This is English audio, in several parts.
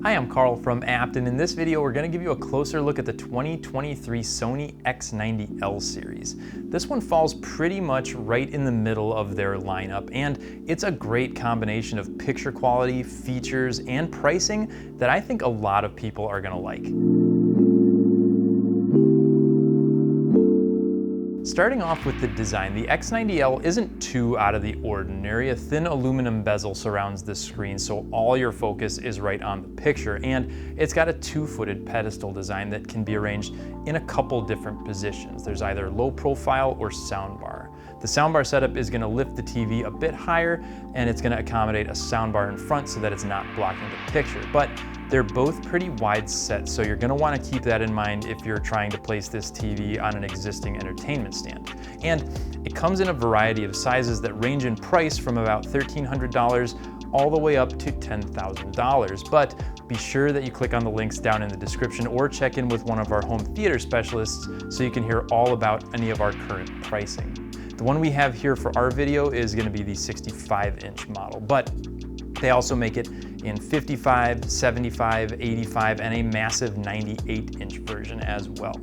Hi, I'm Carl from Abt, and in this video we're going to give you a closer look at the 2023 Sony X90L series. This one falls pretty much right in the middle of their lineup, and it's a great combination of picture quality, features, and pricing that I think a lot of people are going to like. Starting off with the design, the X90L isn't too out of the ordinary. A thin aluminum bezel surrounds the screen, so all your focus is right on the picture, and it's got a two-footed pedestal design that can be arranged in a couple different positions. There's either low profile or soundbar. The soundbar setup is going to lift the TV a bit higher, and it's going to accommodate a soundbar in front so that it's not blocking the picture. But they're both pretty wide set, so you're going to want to keep that in mind if you're trying to place this TV on an existing entertainment stand. And it comes in a variety of sizes that range in price from about $1,300 all the way up to $10,000. But be sure that you click on the links down in the description or check in with one of our home theater specialists so you can hear all about any of our current pricing. The one we have here for our video is going to be the 65-inch model, but they also make it in 55, 75, 85, and a massive 98-inch version as well.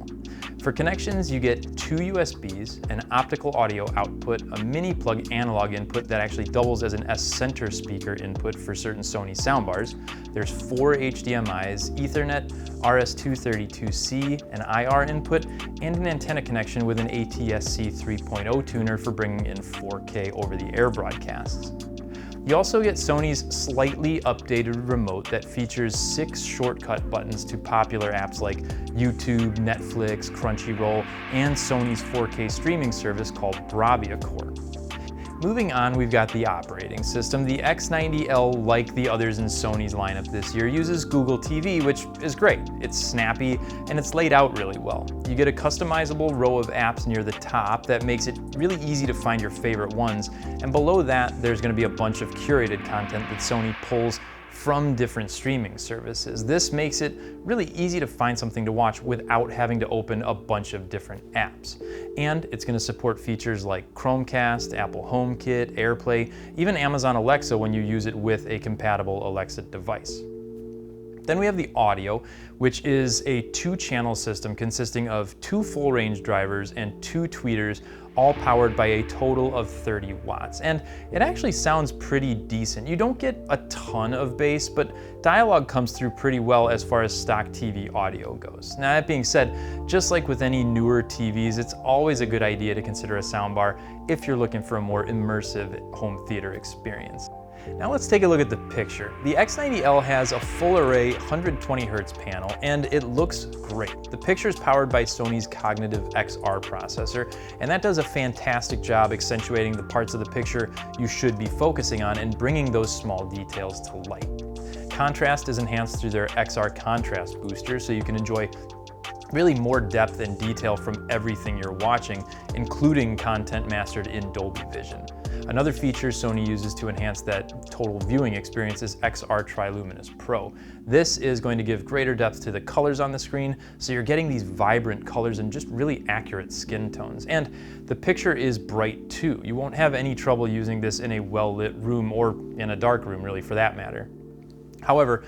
For connections, you get two USBs, an optical audio output, a mini plug analog input that actually doubles as an S-center speaker input for certain Sony soundbars. There's 4 HDMIs, Ethernet, RS-232C, an IR input, and an antenna connection with an ATSC 3.0 tuner for bringing in 4K over-the-air broadcasts. You also get Sony's slightly updated remote that features 6 shortcut buttons to popular apps like YouTube, Netflix, Crunchyroll, and Sony's 4K streaming service called BraviaCore. Moving on, we've got the operating system. The X90L, like the others in Sony's lineup this year, uses Google TV, which is great. It's snappy and it's laid out really well. You get a customizable row of apps near the top that makes it really easy to find your favorite ones, and below that there's going to be a bunch of curated content that Sony pulls from different streaming services. This makes it really easy to find something to watch without having to open a bunch of different apps. And it's going to support features like Chromecast, Apple HomeKit, AirPlay, even Amazon Alexa when you use it with a compatible Alexa device. Then we have the audio, which is a 2-channel system consisting of 2 full-range drivers and 2 tweeters, all powered by a total of 30 watts. And it actually sounds pretty decent. You don't get a ton of bass, but dialogue comes through pretty well as far as stock TV audio goes. Now, that being said, just like with any newer TVs, it's always a good idea to consider a soundbar if you're looking for a more immersive home theater experience. Now let's take a look at the picture. The X90L has a full array 120Hz panel, and it looks great. The picture is powered by Sony's Cognitive XR processor, and that does a fantastic job accentuating the parts of the picture you should be focusing on and bringing those small details to light. Contrast is enhanced through their XR contrast booster, so you can enjoy really more depth and detail from everything you're watching, including content mastered in Dolby Vision. Another feature Sony uses to enhance that total viewing experience is XR Triluminos Pro. This is going to give greater depth to the colors on the screen, so you're getting these vibrant colors and just really accurate skin tones. And the picture is bright too. You won't have any trouble using this in a well-lit room, or in a dark room really for that matter. However,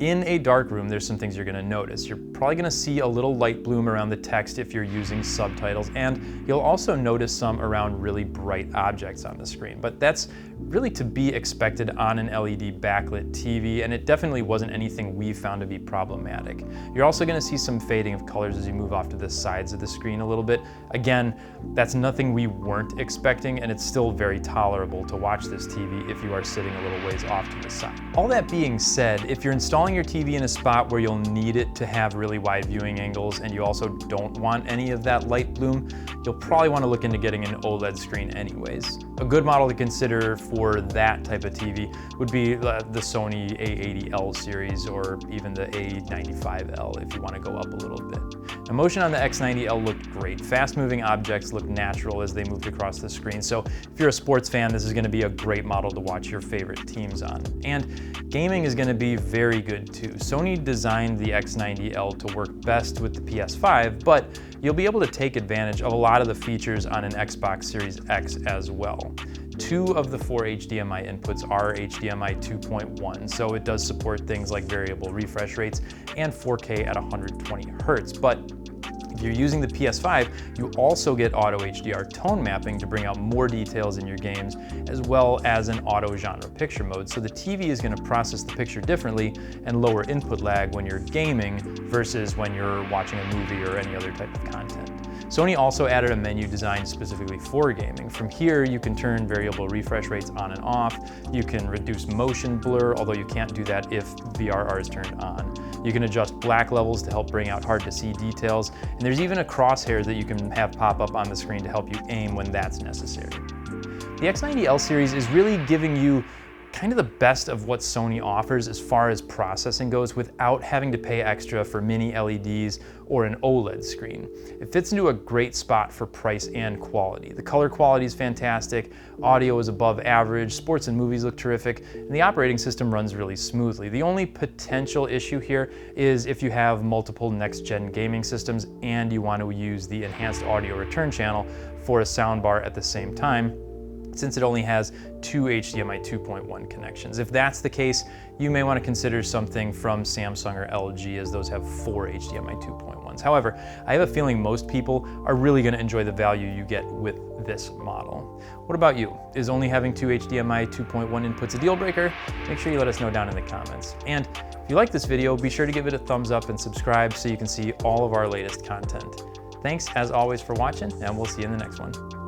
in a dark room, there's some things you're going to notice. You're probably going to see a little light bloom around the text if you're using subtitles, and you'll also notice some around really bright objects on the screen. But that's really to be expected on an LED backlit TV, and it definitely wasn't anything we found to be problematic. You're also going to see some fading of colors as you move off to the sides of the screen a little bit. Again, that's nothing we weren't expecting, and it's still very tolerable to watch this TV if you are sitting a little ways off to the side. All that being said, if you're installing your TV in a spot where you'll need it to have really wide viewing angles and you also don't want any of that light bloom, you'll probably want to look into getting an OLED screen anyways. A good model to consider for that type of TV would be the Sony A80L series, or even the A95L if you want to go up a little bit. Now, motion on the X90L looked great. Fast-moving objects look natural as they moved across the screen, so if you're a sports fan, this is going to be a great model to watch your favorite teams on. And gaming is going to be very good too. Sony designed the X90L to work best with the PS5, but you'll be able to take advantage of a lot of the features on an Xbox Series X as well. 2 of the 4 HDMI inputs are HDMI 2.1, so it does support things like variable refresh rates and 4K at 120 Hz. But if you're using the PS5, you also get auto HDR tone mapping to bring out more details in your games, as well as an auto genre picture mode. So the TV is going to process the picture differently and lower input lag when you're gaming versus when you're watching a movie or any other type of content. Sony also added a menu designed specifically for gaming. From here, you can turn variable refresh rates on and off. You can reduce motion blur, although you can't do that if VRR is turned on. You can adjust black levels to help bring out hard to see details. And there's even a crosshair that you can have pop up on the screen to help you aim when that's necessary. The X90L series is really giving you kind of the best of what Sony offers as far as processing goes without having to pay extra for mini LEDs or an OLED screen. It fits into a great spot for price and quality. The color quality is fantastic, audio is above average, sports and movies look terrific, and the operating system runs really smoothly. The only potential issue here is if you have multiple next-gen gaming systems and you want to use the enhanced audio return channel for a soundbar at the same time, since it only has 2 HDMI 2.1 connections. If that's the case, you may want to consider something from Samsung or LG, as those have 4 HDMI 2.1s. However, I have a feeling most people are really going to enjoy the value you get with this model. What about you? Is only having 2 HDMI 2.1 inputs a deal breaker? Make sure you let us know down in the comments. And if you like this video, be sure to give it a thumbs up and subscribe so you can see all of our latest content. Thanks as always for watching, and we'll see you in the next one.